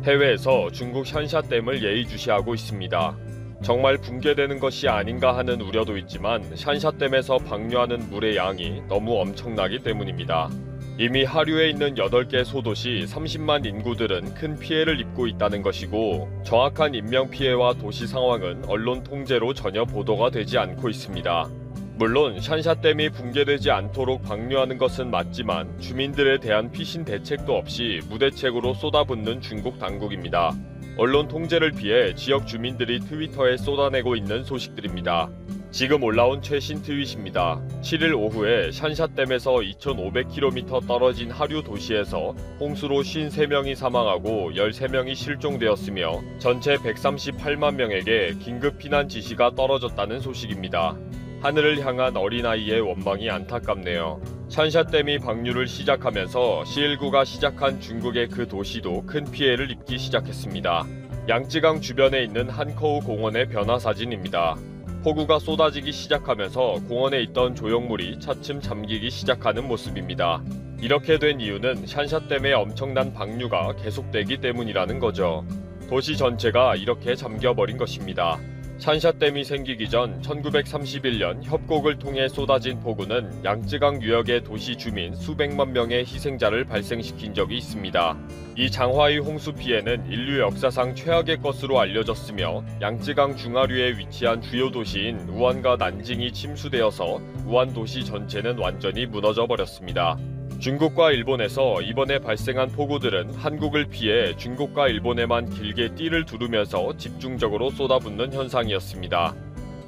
해외에서 중국 샨샤댐을 예의주시하고 있습니다. 정말 붕괴되는 것이 아닌가 하는 우려도 있지만 샨샤댐에서 방류하는 물의 양이 너무 엄청나기 때문입니다. 이미 하류에 있는 8개 소도시 30만 인구들은 큰 피해를 입고 있다는 것이고, 정확한 인명피해와 도시 상황은 언론 통제로 전혀 보도가 되지 않고 있습니다. 물론 샨샤댐이 붕괴되지 않도록 방류하는 것은 맞지만 주민들에 대한 피신 대책도 없이 무대책으로 쏟아붓는 중국 당국입니다. 언론 통제를 피해 지역 주민들이 트위터에 쏟아내고 있는 소식들입니다. 지금 올라온 최신 트윗입니다. 7일 오후에 샨샤댐에서 2,500km 떨어진 하류 도시에서 홍수로 53명이 사망하고 13명이 실종되었으며 전체 138만 명에게 긴급 피난 지시가 떨어졌다는 소식입니다. 하늘을 향한 어린아이의 원망이 안타깝네요. 샨샤댐이 방류를 시작하면서 시일구가 시작한 중국의 그 도시도 큰 피해를 입기 시작했습니다. 양쯔강 주변에 있는 한커우 공원의 변화 사진입니다. 폭우가 쏟아지기 시작하면서 공원에 있던 조형물이 차츰 잠기기 시작하는 모습입니다. 이렇게 된 이유는 샨샤댐의 엄청난 방류가 계속되기 때문이라는 거죠. 도시 전체가 이렇게 잠겨버린 것입니다. 샨샤댐이 생기기 전 1931년 협곡을 통해 쏟아진 폭우는 양쯔강 유역의 도시 주민 수백만 명의 희생자를 발생시킨 적이 있습니다. 이 장화의 홍수 피해는 인류 역사상 최악의 것으로 알려졌으며 양쯔강 중하류에 위치한 주요 도시인 우한과 난징이 침수되어서 우한 도시 전체는 완전히 무너져 버렸습니다. 중국과 일본에서 이번에 발생한 폭우들은 한국을 피해 중국과 일본에만 길게 띠를 두르면서 집중적으로 쏟아붓는 현상이었습니다.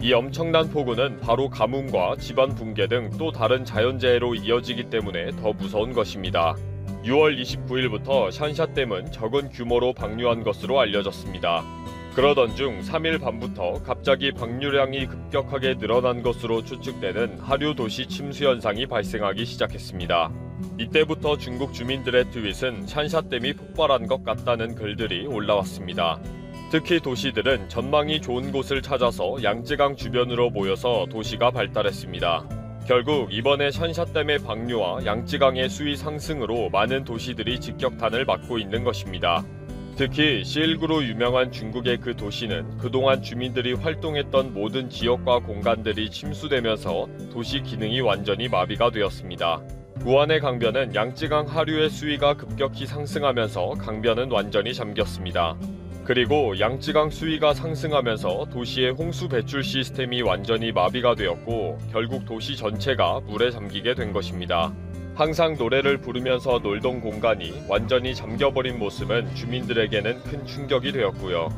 이 엄청난 폭우는 바로 가뭄과 집안 붕괴 등 또 다른 자연재해로 이어지기 때문에 더 무서운 것입니다. 6월 29일부터 샨샤댐은 적은 규모로 방류한 것으로 알려졌습니다. 그러던 중 3일 밤부터 갑자기 방류량이 급격하게 늘어난 것으로 추측되는 하류 도시 침수 현상이 발생하기 시작했습니다. 이때부터 중국 주민들의 트윗은 샨샤댐이 폭발한 것 같다는 글들이 올라왔습니다. 특히 도시들은 전망이 좋은 곳을 찾아서 양쯔강 주변으로 모여서 도시가 발달했습니다. 결국 이번에 샨샤댐의 방류와 양쯔강의 수위 상승으로 많은 도시들이 직격탄을 맞고 있는 것입니다. 특히 시일구로 유명한 중국의 그 도시는 그동안 주민들이 활동했던 모든 지역과 공간들이 침수되면서 도시 기능이 완전히 마비가 되었습니다. 우한의 강변은 양쯔강 하류의 수위가 급격히 상승하면서 강변은 완전히 잠겼습니다. 그리고 양쯔강 수위가 상승하면서 도시의 홍수 배출 시스템이 완전히 마비가 되었고 결국 도시 전체가 물에 잠기게 된 것입니다. 항상 노래를 부르면서 놀던 공간이 완전히 잠겨버린 모습은 주민들에게는 큰 충격이 되었고요.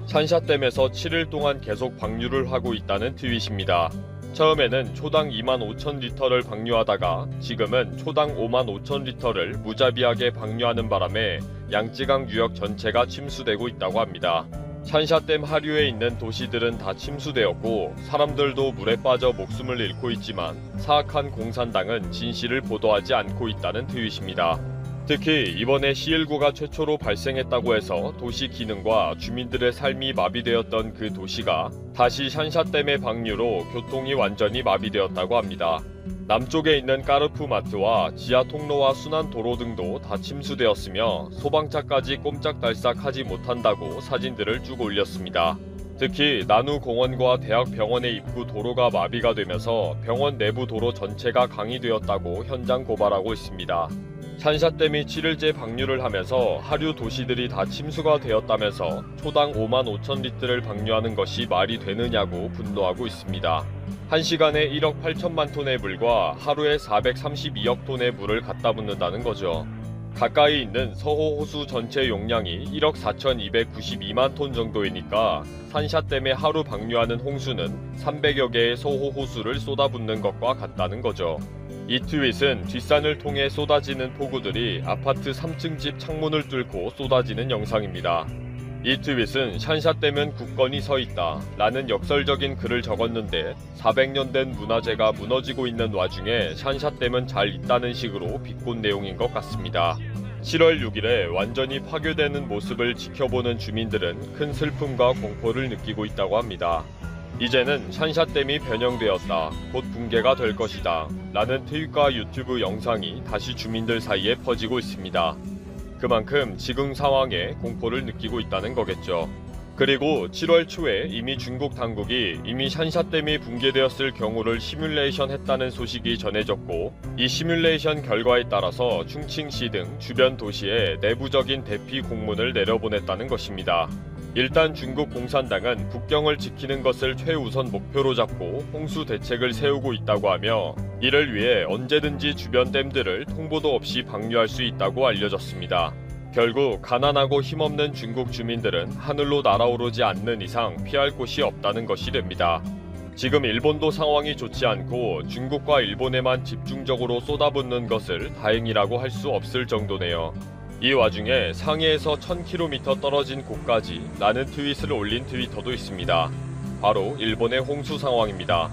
샨샤댐에서 7일 동안 계속 방류를 하고 있다는 트윗입니다. 처음에는 초당 25,000리터를 방류하다가 지금은 초당 55,000리터를 무자비하게 방류하는 바람에 양쯔강 유역 전체가 침수되고 있다고 합니다. 샨샤댐 하류에 있는 도시들은 다 침수되었고 사람들도 물에 빠져 목숨을 잃고 있지만 사악한 공산당은 진실을 보도하지 않고 있다는 트윗입니다. 특히 이번에 시일구가 최초로 발생했다고 해서 도시 기능과 주민들의 삶이 마비되었던 그 도시가 다시 샨샤댐의 방류로 교통이 완전히 마비되었다고 합니다. 남쪽에 있는 까르푸 마트와 지하 통로와 순환 도로 등도 다 침수되었으며 소방차까지 꼼짝달싹 하지 못한다고 사진들을 쭉 올렸습니다. 특히 나누 공원과 대학 병원의 입구 도로가 마비가 되면서 병원 내부 도로 전체가 강이 되었다고 현장 고발하고 있습니다. 샨샤댐이 7일째 방류를 하면서 하류 도시들이 다 침수가 되었다면서 초당 55,000리터를 방류하는 것이 말이 되느냐고 분노하고 있습니다. 1시간에 1억 8천만 톤의 물과 하루에 432억 톤의 물을 갖다 붓는다는 거죠. 가까이 있는 서호 호수 전체 용량이 1억 4,292만 톤 정도이니까 샨샤댐에 하루 방류하는 홍수는 300여 개의 서호 호수를 쏟아붓는 것과 같다는 거죠. 이 트윗은 뒷산을 통해 쏟아지는 폭우들이 아파트 3층 집 창문을 뚫고 쏟아지는 영상입니다. 이 트윗은 샨샤댐은 굳건히 서있다 라는 역설적인 글을 적었는데 400년 된 문화재가 무너지고 있는 와중에 샨샤댐은 잘 있다는 식으로 비꼰 내용인 것 같습니다. 7월 6일에 완전히 파괴되는 모습을 지켜보는 주민들은 큰 슬픔과 공포를 느끼고 있다고 합니다. 이제는 샨샤댐이 변형되었다. 곧 붕괴가 될 것이다. 라는 트윗과 유튜브 영상이 다시 주민들 사이에 퍼지고 있습니다. 그만큼 지금 상황에 공포를 느끼고 있다는 거겠죠. 그리고 7월 초에 이미 중국 당국이 이미 샨샤댐이 붕괴되었을 경우를 시뮬레이션 했다는 소식이 전해졌고, 이 시뮬레이션 결과에 따라서 충칭시 등 주변 도시에 내부적인 대피 공문을 내려보냈다는 것입니다. 일단 중국 공산당은 국경을 지키는 것을 최우선 목표로 잡고 홍수 대책을 세우고 있다고 하며, 이를 위해 언제든지 주변 댐들을 통보도 없이 방류할 수 있다고 알려졌습니다. 결국 가난하고 힘없는 중국 주민들은 하늘로 날아오르지 않는 이상 피할 곳이 없다는 것이 됩니다. 지금 일본도 상황이 좋지 않고 중국과 일본에만 집중적으로 쏟아붓는 것을 다행이라고 할 수 없을 정도네요. 이 와중에 상해에서 1000km 떨어진 곳까지 라는 트윗을 올린 트위터도 있습니다. 바로 일본의 홍수 상황입니다.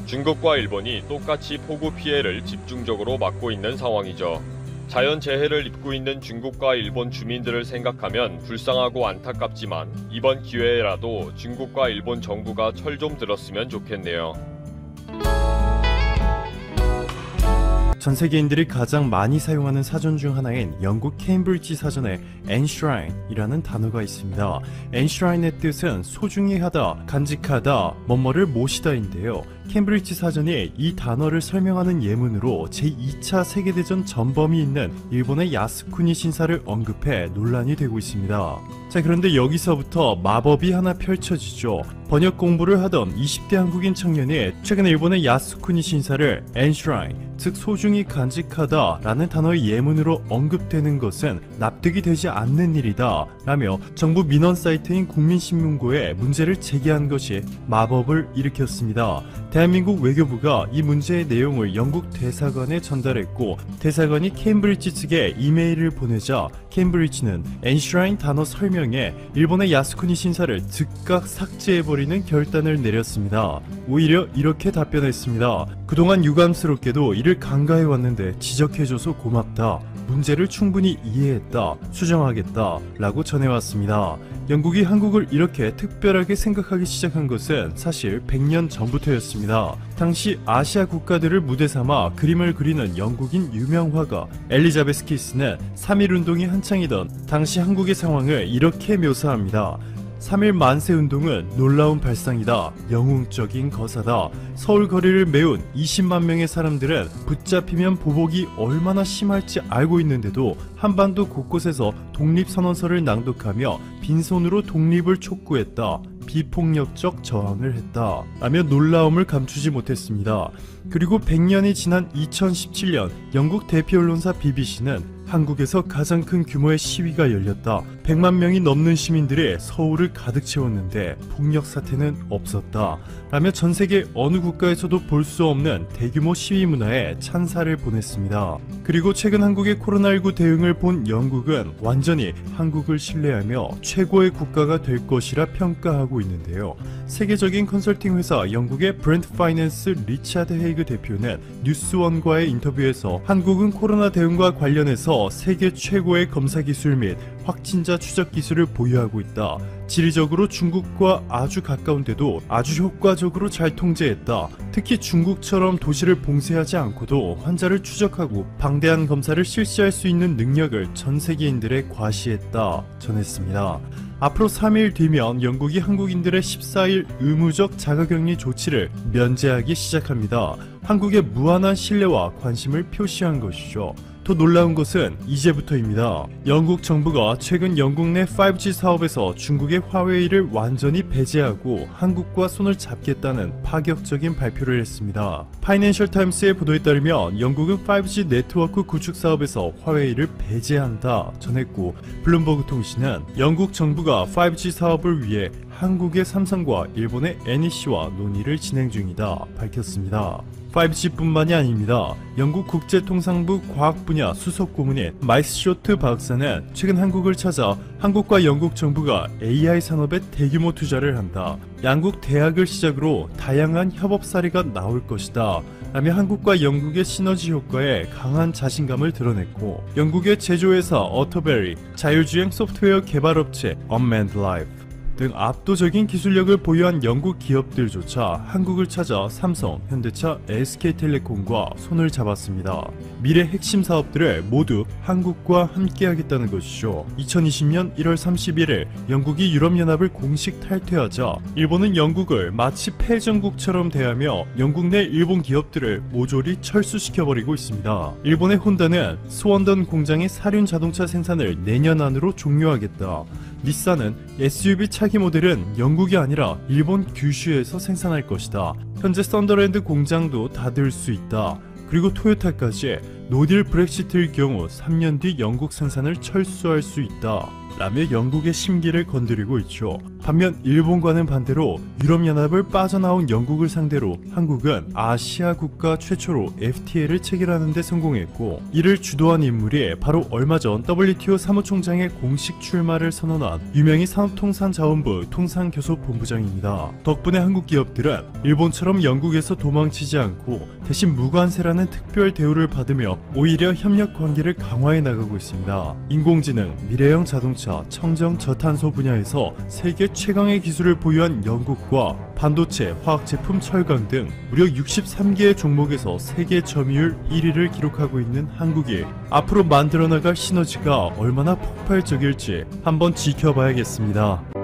중국과 일본이 똑같이 폭우 피해를 집중적으로 막고 있는 상황이죠. 자연재해를 입고 있는 중국과 일본 주민들을 생각하면 불쌍하고 안타깝지만, 이번 기회에라도 중국과 일본 정부가 철 좀 들었으면 좋겠네요. 전 세계인들이 가장 많이 사용하는 사전 중 하나인 영국 케임브리지 사전에 enshrine이라는 단어가 있습니다. enshrine의 뜻은 소중히 하다, 간직하다, 뭐뭐를 모시다인데요. 케임브리지 사전이 이 단어를 설명하는 예문으로 제2차 세계대전 전범이 있는 일본의 야스쿠니 신사를 언급해 논란이 되고 있습니다. 자, 그런데 여기서부터 마법이 하나 펼쳐지죠. 번역 공부를 하던 20대 한국인 청년이 최근 일본의 야스쿠니 신사를 enshrine, 즉 소중히 간직하다 라는 단어의 예문으로 언급되는 것은 납득이 되지 않는 일이다 라며 정부 민원 사이트인 국민신문고에 문제를 제기한 것이 마법을 일으켰습니다. 대한민국 외교부가 이 문제의 내용을 영국 대사관에 전달했고, 대사관이 케임브리지 측에 이메일을 보내자 케임브리지는 enshrine 단어 설명에 일본의 야스쿠니 신사를 즉각 삭제해버리는 결단을 내렸습니다. 오히려 이렇게 답변했습니다. 그동안 유감스럽게도 이를 간과해왔는데 지적해줘서 고맙다. 문제를 충분히 이해했다. 수정하겠다. 라고 전해왔습니다. 영국이 한국을 이렇게 특별하게 생각하기 시작한 것은 사실 100년 전부터였습니다. 당시 아시아 국가들을 무대 삼아 그림을 그리는 영국인 유명 화가 엘리자베스 키스는 3.1운동이 한창이던 당시 한국의 상황을 이렇게 묘사합니다. 3.1 만세운동은 놀라운 발상이다. 영웅적인 거사다. 서울 거리를 메운 20만 명의 사람들은 붙잡히면 보복이 얼마나 심할지 알고 있는데도 한반도 곳곳에서 독립선언서를 낭독하며 빈손으로 독립을 촉구했다. 비폭력적 저항을 했다. 라며 놀라움을 감추지 못했습니다. 그리고 100년이 지난 2017년 영국 대표 언론사 BBC는 한국에서 가장 큰 규모의 시위가 열렸다. 100만 명이 넘는 시민들이 서울을 가득 채웠는데 폭력 사태는 없었다. 라며 전 세계 어느 국가에서도 볼 수 없는 대규모 시위 문화에 찬사를 보냈습니다. 그리고 최근 한국의 코로나19 대응을 본 영국은 완전히 한국을 신뢰하며 최고의 국가가 될 것이라 평가하고 있는데요. 세계적인 컨설팅 회사 영국의 브랜드 파이낸스 리차드 헤이그 대표는 뉴스원과의 인터뷰에서 한국은 코로나 대응과 관련해서 세계 최고의 검사 기술 및 확진자 추적 기술을 보유하고 있다. 지리적으로 중국과 아주 가까운데도 아주 효과적으로 잘 통제했다. 특히 중국처럼 도시를 봉쇄하지 않고도 환자를 추적하고 방대한 검사를 실시할 수 있는 능력을 전 세계인들에 과시했다. 전했습니다. 앞으로 3일 뒤면 영국이 한국인들의 14일 의무적 자가격리 조치를 면제하기 시작합니다. 한국의 무한한 신뢰와 관심을 표시한 것이죠. 더 놀라운 것은 이제부터입니다. 영국 정부가 최근 영국 내 5G 사업에서 중국의 화웨이를 완전히 배제하고 한국과 손을 잡겠다는 파격적인 발표를 했습니다. 파이낸셜 타임스의 보도에 따르면 영국은 5G 네트워크 구축 사업에서 화웨이를 배제한다 전했고, 블룸버그 통신은 영국 정부가 5G 사업을 위해 한국의 삼성과 일본의 NEC와 논의를 진행 중이다 밝혔습니다. 5G뿐만이 아닙니다. 영국 국제통상부 과학 분야 수석 고문인 마이스 쇼트 박사는 최근 한국을 찾아 한국과 영국 정부가 AI 산업에 대규모 투자를 한다. 양국 대학을 시작으로 다양한 협업 사례가 나올 것이다. 라며 한국과 영국의 시너지 효과에 강한 자신감을 드러냈고, 영국의 제조회사 어터베리, 자율주행 소프트웨어 개발업체 Unmanned Life, 등 압도적인 기술력을 보유한 영국 기업들조차 한국을 찾아 삼성, 현대차, SK텔레콤과 손을 잡았습니다. 미래 핵심 사업들을 모두 한국과 함께하겠다는 것이죠. 2020년 1월 31일 영국이 유럽연합을 공식 탈퇴하자 일본은 영국을 마치 패전국처럼 대하며 영국 내 일본 기업들을 모조리 철수시켜버리고 있습니다. 일본의 혼다는 스원던 공장의 사륜 자동차 생산을 내년 안으로 종료하겠다. 닛산은 SUV 차기 모델은 영국이 아니라 일본 규슈에서 생산할 것이다. 현재 썬더랜드 공장도 닫을 수 있다. 그리고 토요타까지 노딜 브렉시트일 경우 3년 뒤 영국 생산을 철수할 수 있다. 라며 영국의 심기를 건드리고 있죠. 반면 일본과는 반대로 유럽연합을 빠져나온 영국을 상대로 한국은 아시아 국가 최초로 FTA를 체결하는 데 성공했고, 이를 주도한 인물이 바로 얼마 전 WTO 사무총장의 공식 출마를 선언한 유명희 산업통상자원부 통상교섭본부장입니다. 덕분에 한국 기업들은 일본처럼 영국에서 도망치지 않고 대신 무관세라는 특별 대우를 받으며 오히려 협력 관계를 강화해 나가고 있습니다. 인공지능, 미래형 자동차, 청정 저탄소 분야에서 세계 최강의 기술을 보유한 영국과 반도체, 화학제품, 철강 등 무려 63개의 종목에서 세계 점유율 1위를 기록하고 있는 한국이 앞으로 만들어나갈 시너지가 얼마나 폭발적일지 한번 지켜봐야겠습니다.